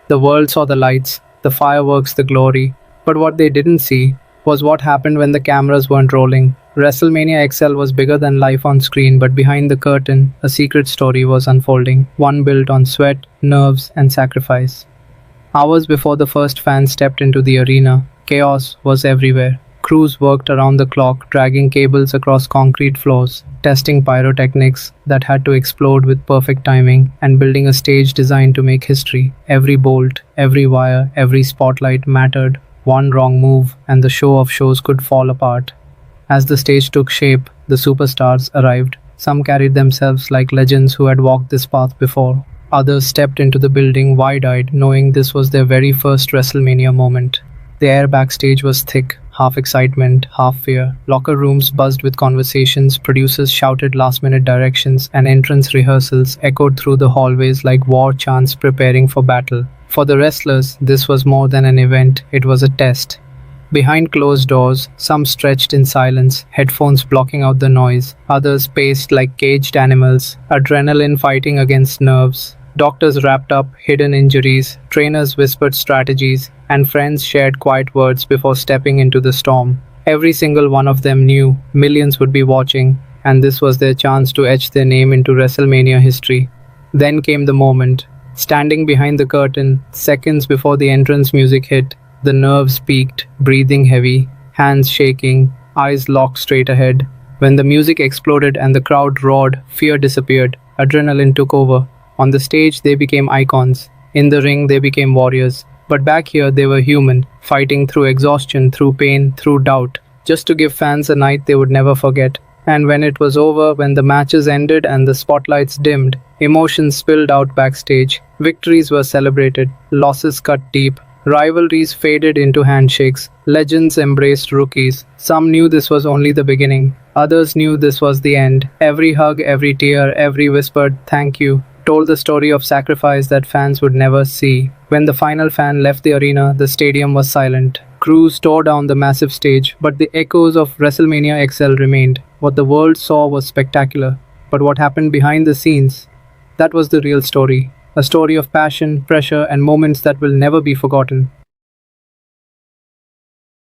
The world saw the lights, the fireworks, the glory. But what they didn't see was what happened when the cameras weren't rolling. WrestleMania XL was bigger than life on screen, but behind the curtain, a secret story was unfolding, one built on sweat, nerves, and sacrifice. Hours before the first fan stepped into the arena, chaos was everywhere. Crews worked around the clock, dragging cables across concrete floors, testing pyrotechnics that had to explode with perfect timing, and building a stage designed to make history. Every bolt, every wire, every spotlight mattered. One wrong move, and the show of shows could fall apart. As the stage took shape, the superstars arrived. Some carried themselves like legends who had walked this path before. Others stepped into the building wide-eyed, knowing this was their very first WrestleMania moment. The air backstage was thick, half excitement, half fear. Locker rooms buzzed with conversations, producers shouted last-minute directions, and entrance rehearsals echoed through the hallways like war chants preparing for battle. For the wrestlers, this was more than an event, it was a test. Behind closed doors, some stretched in silence, headphones blocking out the noise. Others paced like caged animals, adrenaline fighting against nerves. Doctors wrapped up hidden injuries, trainers whispered strategies, and friends shared quiet words before stepping into the storm. Every single one of them knew millions would be watching, and this was their chance to etch their name into WrestleMania history. Then came the moment. Standing behind the curtain, seconds before the entrance music hit, the nerves peaked, breathing heavy, hands shaking, eyes locked straight ahead. When the music exploded and the crowd roared, fear disappeared, adrenaline took over. On the stage, they became icons. In the ring, they became warriors. But back here, they were human, fighting through exhaustion, through pain, through doubt, just to give fans a night they would never forget. And when it was over, when the matches ended and the spotlights dimmed, emotions spilled out backstage. Victories were celebrated, losses cut deep, rivalries faded into handshakes, legends embraced rookies. Some knew this was only the beginning, others knew this was the end. Every hug, every tear, every whispered "thank you" told the story of sacrifice that fans would never see. When the final fan left the arena, the stadium was silent. Crews tore down the massive stage, but the echoes of WrestleMania XL remained. What the world saw was spectacular, but what happened behind the scenes, that was the real story. A story of passion, pressure, and moments that will never be forgotten.